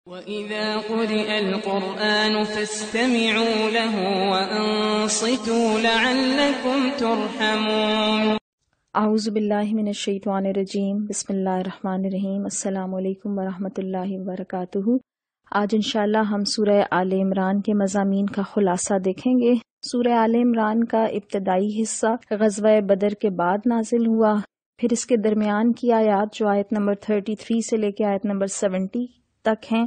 وَإِذَا قُرِئَ الْقُرْآنُ فَاسْتَمِعُوا لَهُ وَأَنصِتُوا لَعَلَّكُمْ تُرْحَمُونَ۔ اعوذ باللہ من الشیطان الرجیم، بسم اللہ الرحمن الرحیم۔ السلام علیکم ورحمۃ اللہ وبرکاتہ۔ آج انشاءاللہ ہم سورہ آل عمران کے مضامین کا خلاصہ دیکھیں گے۔ سورہ آل عمران کا ابتدائی حصہ غزوہ بدر کے بعد نازل ہوا، پھر اس کے درمیان کی آیات جو آیت نمبر 33 سے لے کے آیت نمبر 70 تک ہیں،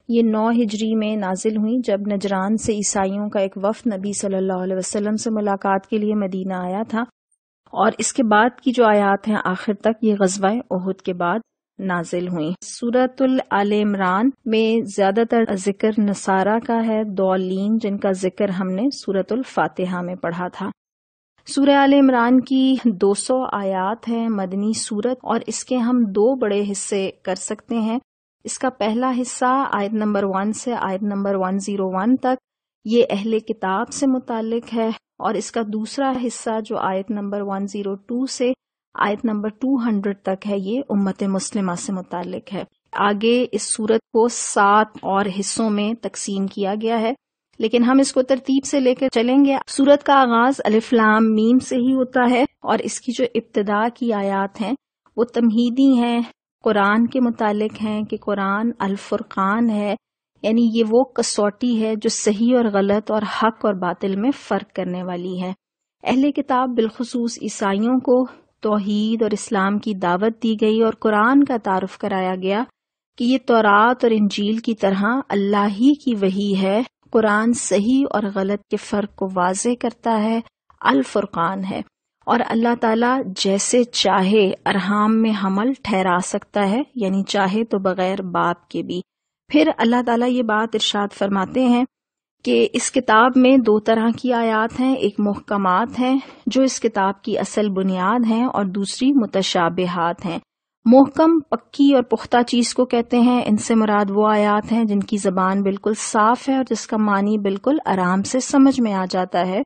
یہ 9 ہجری میں نازل ہوئی جب نجران سے عیسائیوں کا ایک وفد نبی صلی اللہ علیہ وسلم سے ملاقات کے لیے مدینہ آیا تھا، اور اس کے بعد کی جو آیات ہیں آخر تک یہ غزوہ احد کے بعد نازل ہوئیں۔ سورۃ آل عمران میں زیادہ تر ذکر نصارہ کا ہے، ضالین، جن کا ذکر ہم نے سورۃ الفاتحہ میں پڑھا تھا۔ سورہ آل عمران کی 200 آیات ہیں، مدنی سورت، اور اس کے ہم 2 بڑے حصے کر سکتے ہیں۔ اس کا پہلا حصہ آیت نمبر 1 سے آیت نمبر 101 تک یہ اہل کتاب سے متعلق ہے، اور اس کا دوسرا حصہ جو آیت نمبر 102 سے آیت نمبر 200 تک ہے یہ امت مسلمہ سے متعلق ہے۔ آگے اس سورت کو 7 اور حصوں میں تقسیم کیا گیا ہے، لیکن ہم اس کو ترتیب سے لے کر چلیں گے۔ سورت کا آغاز الف لام میم سے ہی ہوتا ہے، اور اس کی جو ابتدا کی آیات ہیں وہ تمہیدی ہیں، قرآن کے متعلق ہیں کہ قرآن الفرقان ہے، یعنی یہ وہ کسوٹی ہے جو صحیح اور غلط اور حق اور باطل میں فرق کرنے والی ہے۔ اہل کتاب بالخصوص عیسائیوں کو توحید اور اسلام کی دعوت دی گئی، اور قرآن کا تعارف کرایا گیا کہ یہ تورات اور انجیل کی طرح اللہ ہی کی وحی ہے۔ قرآن صحیح اور غلط کے فرق کو واضح کرتا ہے، الفرقان ہے، اور اللہ تعالیٰ جیسے چاہے ارحام میں حمل ٹھہرا سکتا ہے، یعنی چاہے تو بغیر باپ کے بھی۔ پھر اللہ تعالیٰ یہ بات ارشاد فرماتے ہیں کہ اس کتاب میں 2 طرح کی آیات ہیں، ایک محکمات ہیں جو اس کتاب کی اصل بنیاد ہیں، اور دوسری متشابہات ہیں۔ محکم پکی اور پختہ چیز کو کہتے ہیں، ان سے مراد وہ آیات ہیں جن کی زبان بالکل صاف ہے اور جس کا معنی بالکل آرام سے سمجھ میں آ جاتا ہے،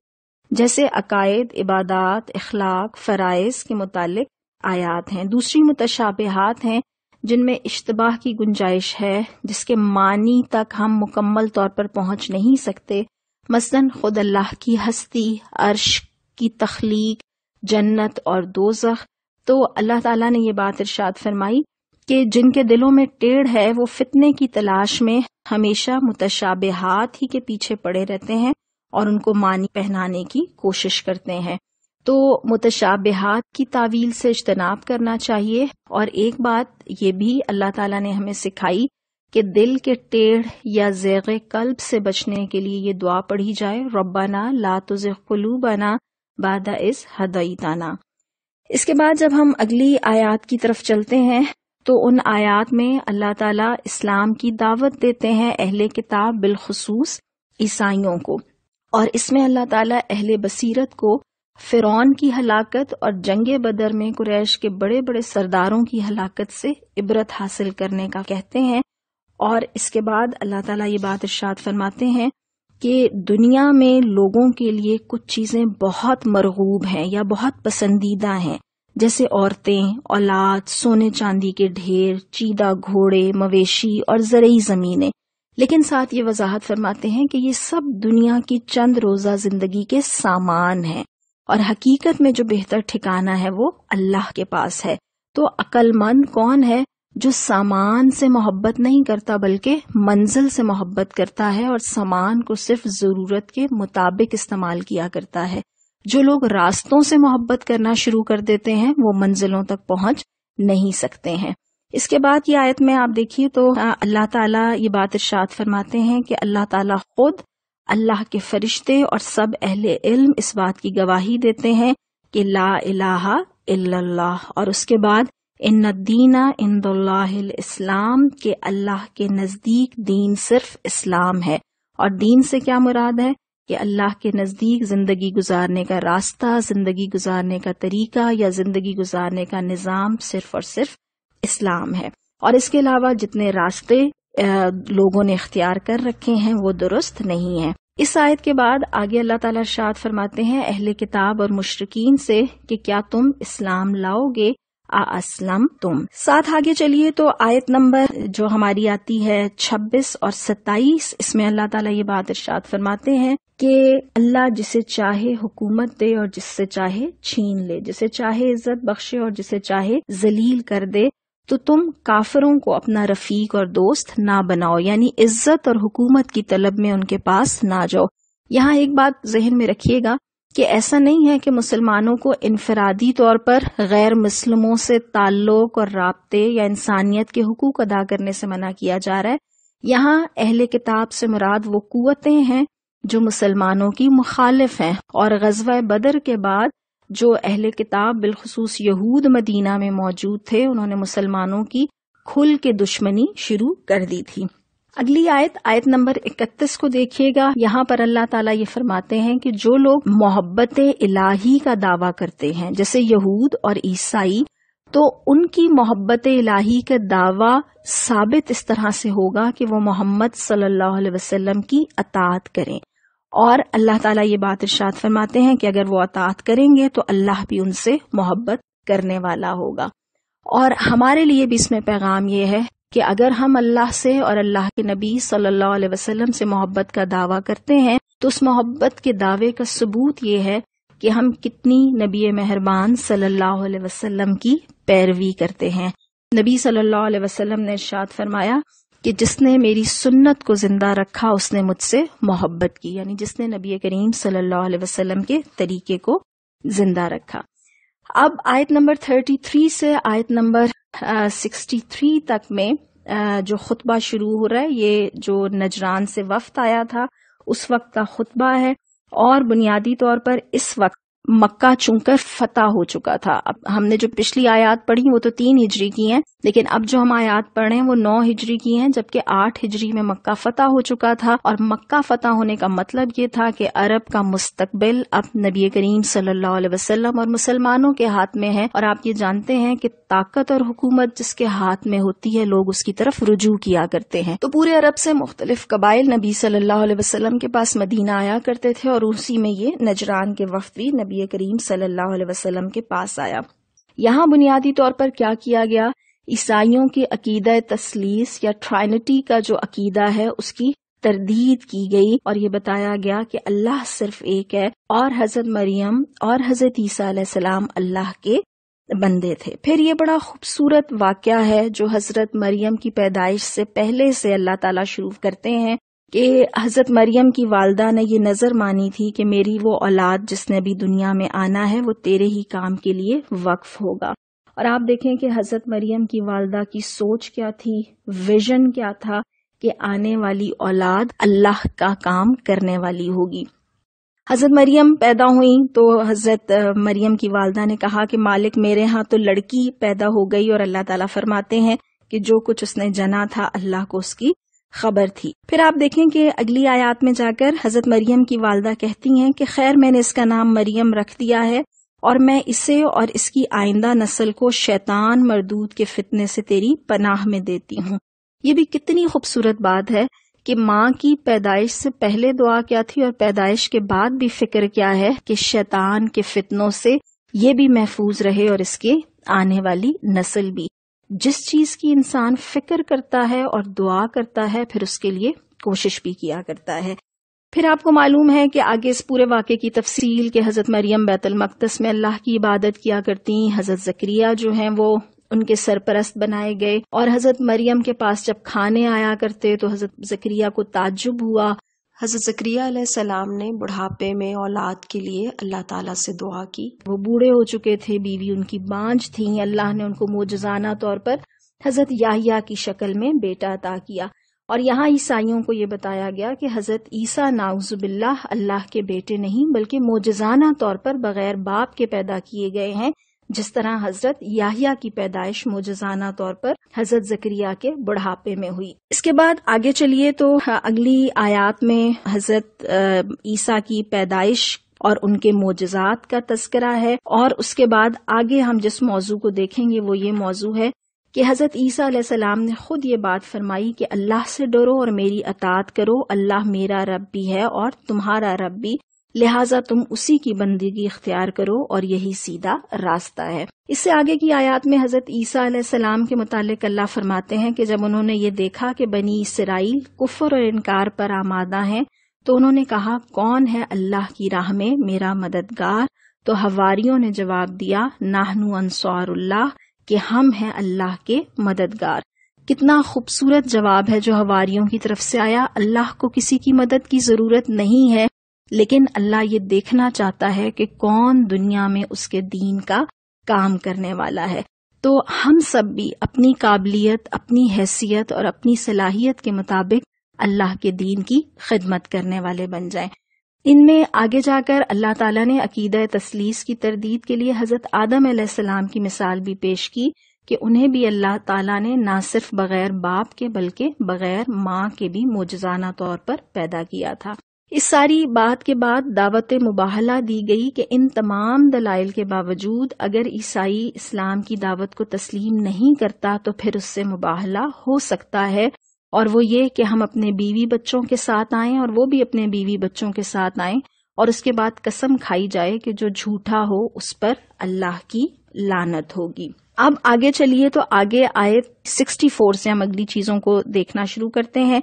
جیسے عقائد، عبادات، اخلاق، فرائض کے متعلق آیات ہیں۔ دوسری متشابہات ہیں جن میں اشتباہ کی گنجائش ہے، جس کے معنی تک ہم مکمل طور پر پہنچ نہیں سکتے، مثلا خود اللہ کی ہستی، عرش کی تخلیق، جنت اور دوزخ۔ تو اللہ تعالیٰ نے یہ بات ارشاد فرمائی کہ جن کے دلوں میں ٹیڑھ ہے وہ فتنے کی تلاش میں ہمیشہ متشابہات ہی کے پیچھے پڑے رہتے ہیں اور ان کو معنی پہنانے کی کوشش کرتے ہیں۔ تو متشابہات کی تعویل سے اجتناب کرنا چاہیے، اور ایک بات یہ بھی اللہ تعالیٰ نے ہمیں سکھائی کہ دل کے ٹیڑھ یا زیغ قلب سے بچنے کے لیے یہ دعا پڑھی جائے، ربنا لا تزغ قلوبنا بعد اذ ہدیتنا۔ اس کے بعد جب ہم اگلی آیات کی طرف چلتے ہیں تو ان آیات میں اللہ تعالیٰ اسلام کی دعوت دیتے ہیں اہل کتاب بالخصوص عیسائیوں کو، اور اس میں اللہ تعالیٰ اہل بصیرت کو فرعون کی ہلاکت اور جنگ بدر میں قریش کے بڑے بڑے سرداروں کی ہلاکت سے عبرت حاصل کرنے کا کہتے ہیں، اور اس کے بعد اللہ تعالیٰ یہ بات ارشاد فرماتے ہیں کہ دنیا میں لوگوں کے لیے کچھ چیزیں بہت مرغوب ہیں یا بہت پسندیدہ ہیں، جیسے عورتیں، اولاد، سونے چاندی کے ڈھیر، چیدہ گھوڑے، مویشی اور زرعی زمینیں، لیکن ساتھ یہ وضاحت فرماتے ہیں کہ یہ سب دنیا کی چند روزہ زندگی کے سامان ہیں، اور حقیقت میں جو بہتر ٹھکانہ ہے وہ اللہ کے پاس ہے۔ تو عقل مند کون ہے؟ جو سامان سے محبت نہیں کرتا بلکہ منزل سے محبت کرتا ہے، اور سامان کو صرف ضرورت کے مطابق استعمال کیا کرتا ہے۔ جو لوگ راستوں سے محبت کرنا شروع کر دیتے ہیں وہ منزلوں تک پہنچ نہیں سکتے ہیں۔ اس کے بعد یہ آیت میں آپ دیکھیے تو اللہ تعالیٰ یہ بات ارشاد فرماتے ہیں کہ اللہ تعالیٰ خود، اللہ کے فرشتے اور سب اہل علم اس بات کی گواہی دیتے ہیں کہ لا الہ الا اللہ، اور اس کے بعد ان الدین عند اللہ الاسلام، کہ اللہ کے نزدیک دین صرف اسلام ہے۔ اور دین سے کیا مراد ہے؟ کہ اللہ کے نزدیک زندگی گزارنے کا راستہ، زندگی گزارنے کا طریقہ یا زندگی گزارنے کا نظام صرف اور صرف اسلام ہے، اور اس کے علاوہ جتنے راستے لوگوں نے اختیار کر رکھے ہیں وہ درست نہیں ہیں۔ اس آیت کے بعد آگے اللہ تعالیٰ ارشاد فرماتے ہیں اہل کتاب اور مشرکین سے کہ کیا تم اسلام لاؤ گے اسلم تم. ساتھ آگے چلیے تو آیت نمبر جو ہماری آتی ہے 26 اور 27، اس میں اللہ تعالیٰ یہ بات ارشاد فرماتے ہیں کہ اللہ جسے چاہے حکومت دے اور جس سے چاہے چھین لے، جسے چاہے عزت بخشے اور جسے چاہے ذلیل کر دے، تو تم کافروں کو اپنا رفیق اور دوست نہ بناؤ، یعنی عزت اور حکومت کی طلب میں ان کے پاس نہ جاؤ. یہاں ایک بات ذہن میں رکھیے گا کہ ایسا نہیں ہے کہ مسلمانوں کو انفرادی طور پر غیر مسلموں سے تعلق اور رابطے یا انسانیت کے حقوق ادا کرنے سے منع کیا جا رہا ہے. یہاں اہل کتاب سے مراد وہ قوتیں ہیں جو مسلمانوں کی مخالف ہیں، اور غزوہ بدر کے بعد جو اہل کتاب بالخصوص یہود مدینہ میں موجود تھے، انہوں نے مسلمانوں کی کھل کے دشمنی شروع کر دی تھی. اگلی آیت نمبر 31 کو دیکھیے گا. یہاں پر اللہ تعالیٰ یہ فرماتے ہیں کہ جو لوگ محبت الہی کا دعویٰ کرتے ہیں جیسے یہود اور عیسائی، تو ان کی محبت الہی کا دعویٰ ثابت اس طرح سے ہوگا کہ وہ محمد صلی اللہ علیہ وسلم کی اطاعت کریں، اور اللہ تعالیٰ یہ بات ارشاد فرماتے ہیں کہ اگر وہ اطاعت کریں گے تو اللہ بھی ان سے محبت کرنے والا ہوگا. اور ہمارے لیے بھی اس میں پیغام یہ ہے کہ اگر ہم اللہ سے اور اللہ کے نبی صلی اللہ علیہ وسلم سے محبت کا دعویٰ کرتے ہیں تو اس محبت کے دعوے کا ثبوت یہ ہے کہ ہم کتنی نبی مہربان صلی اللہ علیہ وسلم کی پیروی کرتے ہیں. نبی صلی اللہ علیہ وسلم نے ارشاد فرمایا کہ جس نے میری سنت کو زندہ رکھا اس نے مجھ سے محبت کی، یعنی جس نے نبی کریم صلی اللہ علیہ وسلم کے طریقے کو زندہ رکھا. اب آیت نمبر 33 سے آیت نمبر 63 تک میں جو خطبہ شروع ہو رہا ہے، یہ جو نجران سے وفد آیا تھا اس وقت کا خطبہ ہے، اور بنیادی طور پر اس وقت مکہ چونکہ فتح ہو چکا تھا. اب ہم نے جو پچھلی آیات پڑھی وہ تو 3 ہجری کی ہیں، لیکن اب جو ہم آیات پڑھ رہے ہیں وہ 9 ہجری کی ہیں، جبکہ 8 ہجری میں مکہ فتح ہو چکا تھا. اور مکہ فتح ہونے کا مطلب یہ تھا کہ عرب کا مستقبل اب نبی کریم صلی اللہ علیہ وسلم اور مسلمانوں کے ہاتھ میں ہے. اور آپ یہ جانتے ہیں کہ طاقت اور حکومت جس کے ہاتھ میں ہوتی ہے لوگ اس کی طرف رجوع کیا کرتے ہیں. تو پورے عرب سے مختلف قبائل نبی صلی اللہ علیہ وسلم کے پاس مدینہ آیا کرتے تھے، اور اسی میں یہ نجران کے وفد بھی نبی کریم صلی اللہ علیہ وسلم کے پاس آیا. یہاں بنیادی طور پر کیا کیا گیا، عیسائیوں کے عقیدہ تثلیث یا ٹرائنٹی کا جو عقیدہ ہے اس کی تردید کی گئی، اور یہ بتایا گیا کہ اللہ صرف ایک ہے، اور حضرت مریم اور حضرت عیسیٰ علیہ السلام اللہ کے بندے تھے. پھر یہ بڑا خوبصورت واقعہ ہے جو حضرت مریم کی پیدائش سے پہلے سے اللہ تعالیٰ شروع کرتے ہیں کہ حضرت مریم کی والدہ نے یہ نظر مانی تھی کہ میری وہ اولاد جس نے ابھی دنیا میں آنا ہے وہ تیرے ہی کام کے لیے وقف ہوگا. اور آپ دیکھیں کہ حضرت مریم کی والدہ کی سوچ کیا تھی، ویژن کیا تھا کہ آنے والی اولاد اللہ کا کام کرنے والی ہوگی. حضرت مریم پیدا ہوئیں تو حضرت مریم کی والدہ نے کہا کہ مالک میرے ہاں تو لڑکی پیدا ہو گئی، اور اللہ تعالیٰ فرماتے ہیں کہ جو کچھ اس نے جنا تھا اللہ کو اس کی خبر تھی. پھر آپ دیکھیں کہ اگلی آیات میں جا کر حضرت مریم کی والدہ کہتی ہیں کہ خیر میں نے اس کا نام مریم رکھ دیا ہے، اور میں اسے اور اس کی آئندہ نسل کو شیطان مردود کے فتنے سے تیری پناہ میں دیتی ہوں. یہ بھی کتنی خوبصورت بات ہے کہ ماں کی پیدائش سے پہلے دعا کیا تھی اور پیدائش کے بعد بھی فکر کیا ہے کہ شیطان کے فتنوں سے یہ بھی محفوظ رہے اور اس کے آنے والی نسل بھی. جس چیز کی انسان فکر کرتا ہے اور دعا کرتا ہے پھر اس کے لیے کوشش بھی کیا کرتا ہے. پھر آپ کو معلوم ہے کہ آگے اس پورے واقعے کی تفصیل کہ حضرت مریم بیت المقدس میں اللہ کی عبادت کیا کرتی، حضرت زکریا جو ہیں وہ ان کے سرپرست بنائے گئے، اور حضرت مریم کے پاس جب کھانے آیا کرتے تو حضرت زکریا کو تعجب ہوا. حضرت زکریا علیہ السلام نے بڑھاپے میں اولاد کے لیے اللہ تعالیٰ سے دعا کی. وہ بوڑھے ہو چکے تھے، بیوی ان کی بانجھ تھیں. اللہ نے ان کو معجزانہ طور پر حضرت یحییٰ کی شکل میں بیٹا عطا کیا. اور یہاں عیسائیوں کو یہ بتایا گیا کہ حضرت عیسیٰ نعوذ باللہ اللہ کے بیٹے نہیں بلکہ معجزانہ طور پر بغیر باپ کے پیدا کیے گئے ہیں، جس طرح حضرت یحییٰ کی پیدائش معجزانہ طور پر حضرت زکریا کے بڑھاپے میں ہوئی. اس کے بعد آگے چلیے تو اگلی آیات میں حضرت عیسیٰ کی پیدائش اور ان کے معجزات کا تذکرہ ہے، اور اس کے بعد آگے ہم جس موضوع کو دیکھیں گے وہ یہ موضوع ہے کہ حضرت عیسیٰ علیہ السلام نے خود یہ بات فرمائی کہ اللہ سے ڈرو اور میری اطاعت کرو، اللہ میرا رب بھی ہے اور تمہارا رب بھی، لہٰذا تم اسی کی بندگی اختیار کرو اور یہی سیدھا راستہ ہے۔ اس سے آگے کی آیات میں حضرت عیسیٰ علیہ السلام کے متعلق اللہ فرماتے ہیں کہ جب انہوں نے یہ دیکھا کہ بنی اسرائیل کفر اور انکار پر آمادہ ہیں تو انہوں نے کہا کون ہے اللہ کی راہ میں میرا مددگار؟ تو حواریوں نے جواب دیا نحن انصار اللہ، کہ ہم ہیں اللہ کے مددگار۔ کتنا خوبصورت جواب ہے جو حواریوں کی طرف سے آیا۔ اللہ کو کسی کی مدد کی ضرورت نہیں ہے، لیکن اللہ یہ دیکھنا چاہتا ہے کہ کون دنیا میں اس کے دین کا کام کرنے والا ہے۔ تو ہم سب بھی اپنی قابلیت، اپنی حیثیت اور اپنی صلاحیت کے مطابق اللہ کے دین کی خدمت کرنے والے بن جائیں۔ ان میں آگے جا کر اللہ تعالیٰ نے عقیدہ تثلیث کی تردید کے لیے حضرت آدم علیہ السلام کی مثال بھی پیش کی کہ انہیں بھی اللہ تعالیٰ نے نہ صرف بغیر باپ کے بلکہ بغیر ماں کے بھی معجزانہ طور پر پیدا کیا تھا۔ اس ساری بات کے بعد دعوت مباہلہ دی گئی کہ ان تمام دلائل کے باوجود اگر عیسائی اسلام کی دعوت کو تسلیم نہیں کرتا تو پھر اس سے مباہلہ ہو سکتا ہے، اور وہ یہ کہ ہم اپنے بیوی بچوں کے ساتھ آئیں اور وہ بھی اپنے بیوی بچوں کے ساتھ آئیں، اور اس کے بعد قسم کھائی جائے کہ جو جھوٹا ہو اس پر اللہ کی لعنت ہوگی۔ اب آگے چلیے تو آگے آیت 64 سے ہم اگلی چیزوں کو دیکھنا شروع کرتے ہیں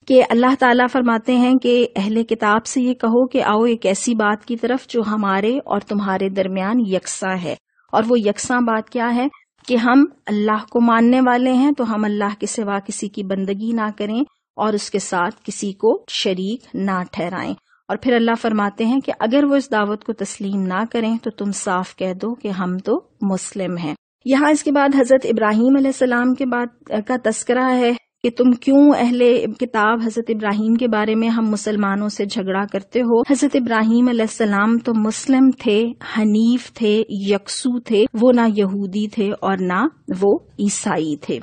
کہ اللہ تعالیٰ فرماتے ہیں کہ اہل کتاب سے یہ کہو کہ آؤ ایک ایسی بات کی طرف جو ہمارے اور تمہارے درمیان یکساں ہے، اور وہ یکساں بات کیا ہے کہ ہم اللہ کو ماننے والے ہیں تو ہم اللہ کے سوا کسی کی بندگی نہ کریں اور اس کے ساتھ کسی کو شریک نہ ٹھہرائیں۔ اور پھر اللہ فرماتے ہیں کہ اگر وہ اس دعوت کو تسلیم نہ کریں تو تم صاف کہہ دو کہ ہم تو مسلم ہیں۔ یہاں اس کے بعد حضرت ابراہیم علیہ السلام کے بعد کا تذکرہ ہے کہ تم کیوں اہل کتاب حضرت ابراہیم کے بارے میں ہم مسلمانوں سے جھگڑا کرتے ہو۔ حضرت ابراہیم علیہ السلام تو مسلم تھے، حنیف تھے، یکسو تھے، وہ نہ یہودی تھے اور نہ وہ عیسائی تھے۔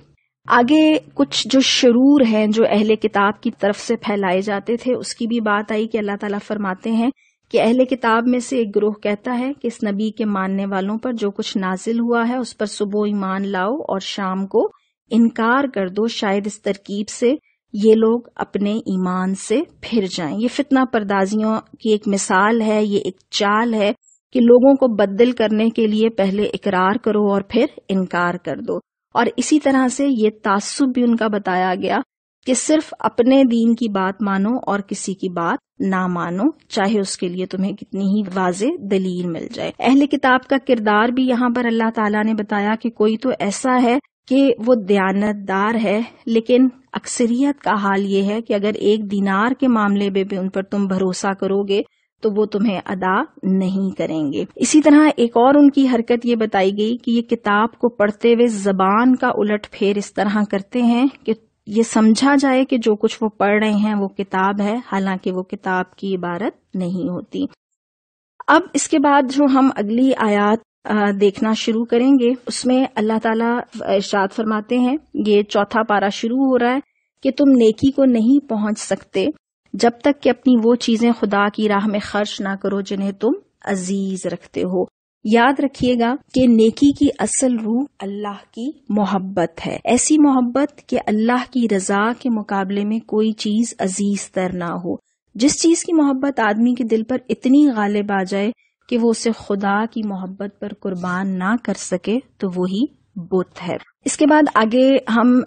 آگے کچھ جو شرور ہیں جو اہل کتاب کی طرف سے پھیلائے جاتے تھے اس کی بھی بات آئی کہ اللہ تعالیٰ فرماتے ہیں کہ اہل کتاب میں سے ایک گروہ کہتا ہے کہ اس نبی کے ماننے والوں پر جو کچھ نازل ہوا ہے اس پر صبح ایمان لاؤ اور شام کو انکار کر دو، شاید اس ترکیب سے یہ لوگ اپنے ایمان سے پھر جائیں۔ یہ فتنہ پردازیوں کی ایک مثال ہے، یہ ایک چال ہے کہ لوگوں کو بدل کرنے کے لیے پہلے اقرار کرو اور پھر انکار کر دو۔ اور اسی طرح سے یہ تعصب بھی ان کا بتایا گیا کہ صرف اپنے دین کی بات مانو اور کسی کی بات نہ مانو، چاہے اس کے لیے تمہیں کتنی ہی واضح دلیل مل جائے۔ اہل کتاب کا کردار بھی یہاں پر اللہ تعالیٰ نے بتایا کہ کوئی تو ایسا ہے کہ وہ دیانت دار ہے، لیکن اکثریت کا حال یہ ہے کہ اگر ایک دینار کے معاملے میں بھی ان پر تم بھروسہ کرو گے تو وہ تمہیں ادا نہیں کریں گے۔ اسی طرح ایک اور ان کی حرکت یہ بتائی گئی کہ یہ کتاب کو پڑھتے ہوئے زبان کا الٹ پھیر اس طرح کرتے ہیں کہ یہ سمجھا جائے کہ جو کچھ وہ پڑھ رہے ہیں وہ کتاب ہے، حالانکہ وہ کتاب کی عبارت نہیں ہوتی۔ اب اس کے بعد جو ہم اگلی آیات دیکھنا شروع کریں گے اس میں اللہ تعالیٰ ارشاد فرماتے ہیں، یہ 4 پارہ شروع ہو رہا ہے کہ تم نیکی کو نہیں پہنچ سکتے جب تک کہ اپنی وہ چیزیں خدا کی راہ میں خرچ نہ کرو جنہیں تم عزیز رکھتے ہو۔ یاد رکھیے گا کہ نیکی کی اصل روح اللہ کی محبت ہے، ایسی محبت کہ اللہ کی رضا کے مقابلے میں کوئی چیز عزیز تر نہ ہو۔ جس چیز کی محبت آدمی کے دل پر اتنی غالب آ جائے کہ وہ اسے خدا کی محبت پر قربان نہ کر سکے تو وہی بت ہے۔ اس کے بعد آگے ہم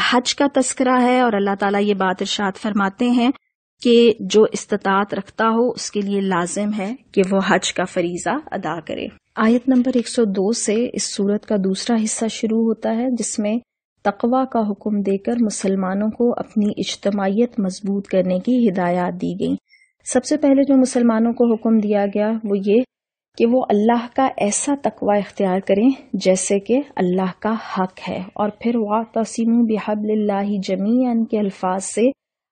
حج کا تذکرہ ہے اور اللہ تعالیٰ یہ بات ارشاد فرماتے ہیں کہ جو استطاعت رکھتا ہو اس کے لیے لازم ہے کہ وہ حج کا فریضہ ادا کرے۔ آیت نمبر 102 سے اس سورت کا دوسرا حصہ شروع ہوتا ہے جس میں تقوی کا حکم دے کر مسلمانوں کو اپنی اجتماعیت مضبوط کرنے کی ہدایات دی گئیں۔ سب سے پہلے جو مسلمانوں کو حکم دیا گیا وہ یہ کہ وہ اللہ کا ایسا تقوی اختیار کریں جیسے کہ اللہ کا حق ہے، اور پھر وَاعْتَصِمُوا بِحَبْلِ اللَّهِ جَمِيعًا کے الفاظ سے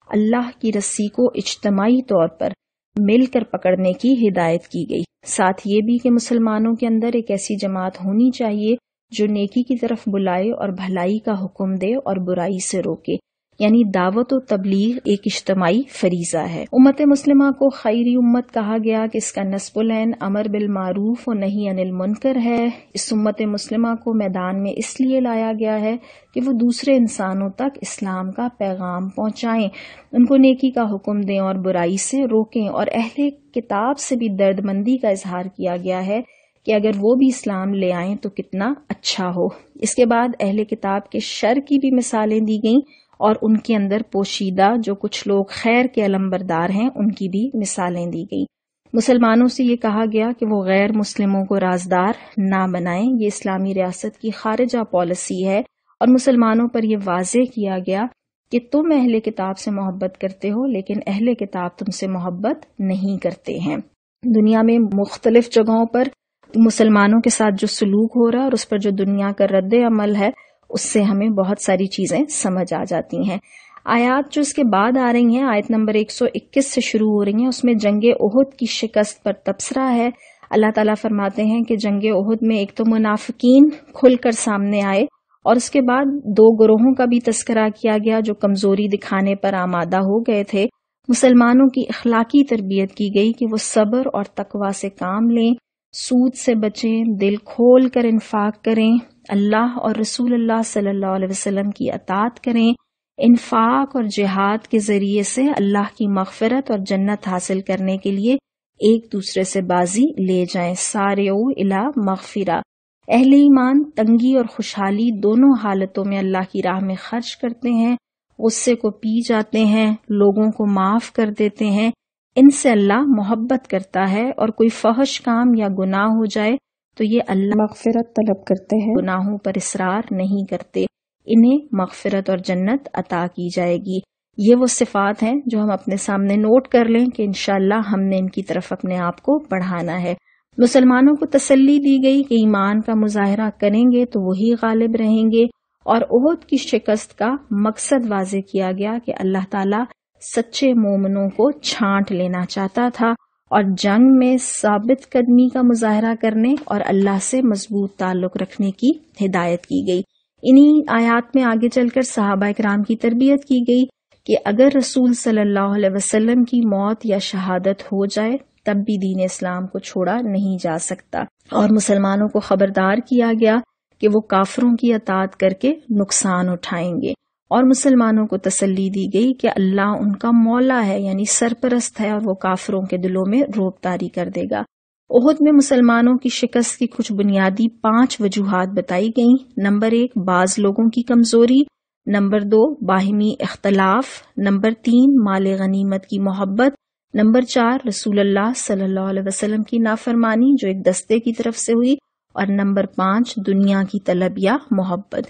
اللہ کی رسی کو اجتماعی طور پر مل کر پکڑنے کی ہدایت کی گئی۔ ساتھ یہ بھی کہ مسلمانوں کے اندر ایک ایسی جماعت ہونی چاہیے جو نیکی کی طرف بلائے اور بھلائی کا حکم دے اور برائی سے روکے، یعنی دعوت و تبلیغ ایک اجتماعی فریضہ ہے۔ امت مسلمہ کو خیری امت کہا گیا کہ اس کا نصب العین امر بالمعروف و نہی عن المنکر ہے۔ اس امت مسلمہ کو میدان میں اس لیے لایا گیا ہے کہ وہ دوسرے انسانوں تک اسلام کا پیغام پہنچائیں، ان کو نیکی کا حکم دیں اور برائی سے روکیں، اور اہل کتاب سے بھی درد مندی کا اظہار کیا گیا ہے کہ اگر وہ بھی اسلام لے آئیں تو کتنا اچھا ہو۔ اس کے بعد اہل کتاب کے شر کی بھی مثالیں دی گئیں اور ان کے اندر پوشیدہ جو کچھ لوگ خیر کے علمبردار ہیں ان کی بھی مثالیں دی گئیں۔ مسلمانوں سے یہ کہا گیا کہ وہ غیر مسلموں کو رازدار نہ بنائیں، یہ اسلامی ریاست کی خارجہ پالیسی ہے، اور مسلمانوں پر یہ واضح کیا گیا کہ تم اہل کتاب سے محبت کرتے ہو لیکن اہل کتاب تم سے محبت نہیں کرتے ہیں۔ دنیا میں مختلف جگہوں پر مسلمانوں کے ساتھ جو سلوک ہو رہا ہے اور اس پر جو دنیا کا رد عمل ہے، اس سے ہمیں بہت ساری چیزیں سمجھ آ جاتی ہیں۔ آیات جو اس کے بعد آ رہی ہیں، آیت نمبر 121 سے شروع ہو رہی ہیں، اس میں جنگ احد کی شکست پر تبصرہ ہے۔ اللہ تعالیٰ فرماتے ہیں کہ جنگ احد میں ایک تو منافقین کھل کر سامنے آئے، اور اس کے بعد دو گروہوں کا بھی تذکرہ کیا گیا جو کمزوری دکھانے پر آمادہ ہو گئے تھے۔ مسلمانوں کی اخلاقی تربیت کی گئی کہ وہ صبر اور تقوی سے کام لیں، سود سے بچیں، دل کھول کر انفاق کریں، اللہ اور رسول اللہ صلی اللہ علیہ وسلم کی اطاعت کریں، انفاق اور جہاد کے ذریعے سے اللہ کی مغفرت اور جنت حاصل کرنے کے لیے ایک دوسرے سے بازی لے جائیں۔ سارعوا الی مغفرہ۔ اہل ایمان تنگی اور خوشحالی دونوں حالتوں میں اللہ کی راہ میں خرچ کرتے ہیں، غصے کو پی جاتے ہیں، لوگوں کو معاف کر دیتے ہیں، ان سے اللہ محبت کرتا ہے، اور کوئی فحش کام یا گناہ ہو جائے تو یہ اللہ مغفرت طلب کرتے ہیں، گناہوں پر اصرار نہیں کرتے، انہیں مغفرت اور جنت عطا کی جائے گی۔ یہ وہ صفات ہیں جو ہم اپنے سامنے نوٹ کر لیں کہ انشاءاللہ ہم نے ان کی طرف اپنے آپ کو بڑھانا ہے۔ مسلمانوں کو تسلی دی گئی کہ ایمان کا مظاہرہ کریں گے تو وہی غالب رہیں گے، اور احد کی شکست کا مقصد واضح کیا گیا کہ اللہ تعالیٰ سچے مومنوں کو چھانٹ لینا چاہتا تھا، اور جنگ میں ثابت قدمی کا مظاہرہ کرنے اور اللہ سے مضبوط تعلق رکھنے کی ہدایت کی گئی۔ انہی آیات میں آگے چل کر صحابہ کرام کی تربیت کی گئی کہ اگر رسول صلی اللہ علیہ وسلم کی موت یا شہادت ہو جائے تب بھی دین اسلام کو چھوڑا نہیں جا سکتا، اور مسلمانوں کو خبردار کیا گیا کہ وہ کافروں کی اطاعت کر کے نقصان اٹھائیں گے، اور مسلمانوں کو تسلی دی گئی کہ اللہ ان کا مولا ہے، یعنی سرپرست ہے، اور وہ کافروں کے دلوں میں رعب طاری کر دے گا۔ احد میں مسلمانوں کی شکست کی کچھ بنیادی 5 وجوہات بتائی گئیں۔ نمبر 1 بعض لوگوں کی کمزوری، نمبر 2 باہمی اختلاف، نمبر 3 مال غنیمت کی محبت، نمبر 4 رسول اللہ صلی اللہ علیہ وسلم کی نافرمانی جو ایک دستے کی طرف سے ہوئی، اور نمبر 5 دنیا کی طلب یا محبت۔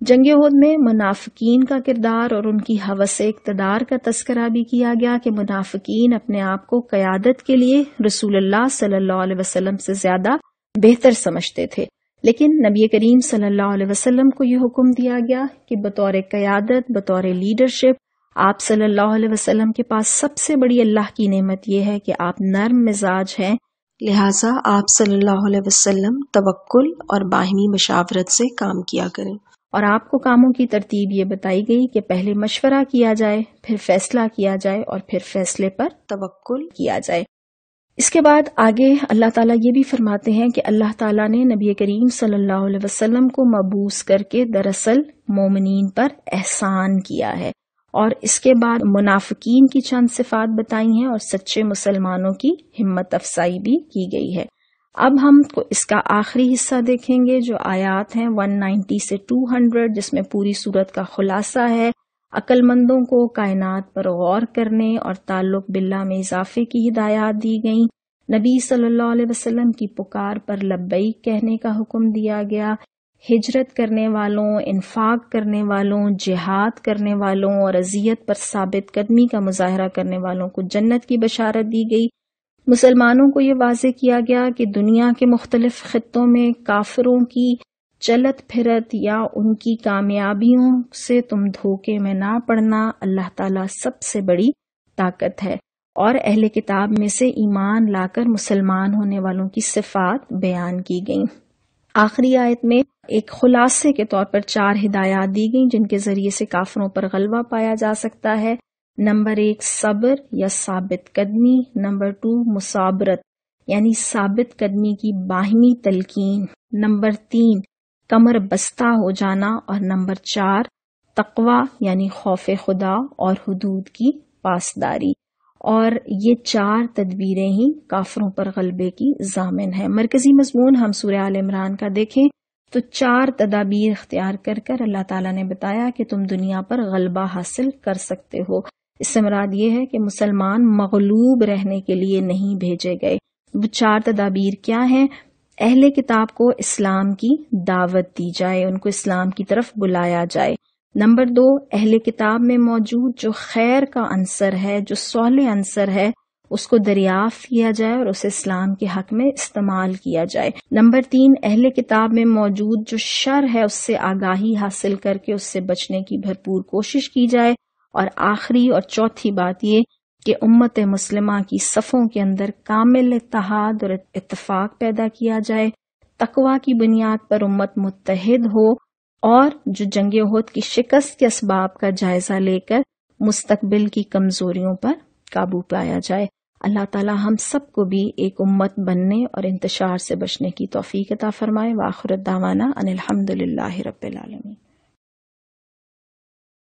جنگ احد میں منافقین کا کردار اور ان کی ہوس اقتدار کا تذکرہ بھی کیا گیا کہ منافقین اپنے آپ کو قیادت کے لیے رسول اللہ صلی اللہ علیہ وسلم سے زیادہ بہتر سمجھتے تھے، لیکن نبی کریم صلی اللہ علیہ وسلم کو یہ حکم دیا گیا کہ بطور قیادت، بطور لیڈرشپ، آپ صلی اللہ علیہ وسلم کے پاس سب سے بڑی اللہ کی نعمت یہ ہے کہ آپ نرم مزاج ہیں، لہٰذا آپ صلی اللہ علیہ وسلم توکل اور باہمی مشاورت سے کام کیا کریں۔ اور آپ کو کاموں کی ترتیب یہ بتائی گئی کہ پہلے مشورہ کیا جائے، پھر فیصلہ کیا جائے، اور پھر فیصلے پر توکل کیا جائے۔ اس کے بعد آگے اللہ تعالیٰ یہ بھی فرماتے ہیں کہ اللہ تعالیٰ نے نبی کریم صلی اللہ علیہ وسلم کو مبعوث کر کے دراصل مومنین پر احسان کیا ہے، اور اس کے بعد منافقین کی چند صفات بتائی ہیں اور سچے مسلمانوں کی ہمت افزائی بھی کی گئی ہے۔ اب ہم اس کا آخری حصہ دیکھیں گے جو آیات ہیں 190 سے 200، جس میں پوری سورت کا خلاصہ ہے۔ عقل مندوں کو کائنات پر غور کرنے اور تعلق باللہ میں اضافے کی ہدایات دی گئیں۔ نبی صلی اللہ علیہ وسلم کی پکار پر لبیک کہنے کا حکم دیا گیا۔ ہجرت کرنے والوں، انفاق کرنے والوں، جہاد کرنے والوں اور اذیت پر ثابت قدمی کا مظاہرہ کرنے والوں کو جنت کی بشارت دی گئی۔ مسلمانوں کو یہ واضح کیا گیا کہ دنیا کے مختلف خطوں میں کافروں کی چلت پھرت یا ان کی کامیابیوں سے تم دھوکے میں نہ پڑنا، اللہ تعالیٰ سب سے بڑی طاقت ہے، اور اہل کتاب میں سے ایمان لا کر مسلمان ہونے والوں کی صفات بیان کی گئیں۔ آخری آیت میں ایک خلاصے کے طور پر 4 ہدایات دی گئیں جن کے ذریعے سے کافروں پر غلبہ پایا جا سکتا ہے۔ نمبر 1 صبر یا ثابت قدمی، نمبر 2 مثابرت یعنی ثابت قدمی کی باہمی تلقین، نمبر 3 کمر بستہ ہو جانا، اور نمبر 4 تقوی یعنی خوف خدا اور حدود کی پاسداری۔ اور یہ 4 تدبیریں ہی کافروں پر غلبے کی ضامن ہیں۔ مرکزی مضمون ہم سورہ آل عمران کا دیکھیں تو 4 تدابیر اختیار کر کر اللہ تعالیٰ نے بتایا کہ تم دنیا پر غلبہ حاصل کر سکتے ہو۔ اس سے مراد یہ ہے کہ مسلمان مغلوب رہنے کے لیے نہیں بھیجے گئے۔ وہ 4 تدابیر کیا ہیں؟ اہل کتاب کو اسلام کی دعوت دی جائے، ان کو اسلام کی طرف بلایا جائے۔ نمبر 2 اہل کتاب میں موجود جو خیر کا عنصر ہے، جو صالح عنصر ہے، اس کو دریافت کیا جائے اور اسے اسلام کے حق میں استعمال کیا جائے۔ نمبر 3 اہل کتاب میں موجود جو شر ہے اس سے آگاہی حاصل کر کے اس سے بچنے کی بھرپور کوشش کی جائے۔ اور آخری اور چوتھی بات یہ کہ امت مسلمہ کی صفوں کے اندر کامل اتحاد اور اتفاق پیدا کیا جائے، تقوی کی بنیاد پر امت متحد ہو، اور جو جنگ احد کی شکست کے اسباب کا جائزہ لے کر مستقبل کی کمزوریوں پر قابو پایا جائے۔ اللہ تعالی ہم سب کو بھی ایک امت بننے اور انتشار سے بچنے کی توفیق عطا فرمائے۔ وآخر دعوانا ان الحمد للہ رب العالمین۔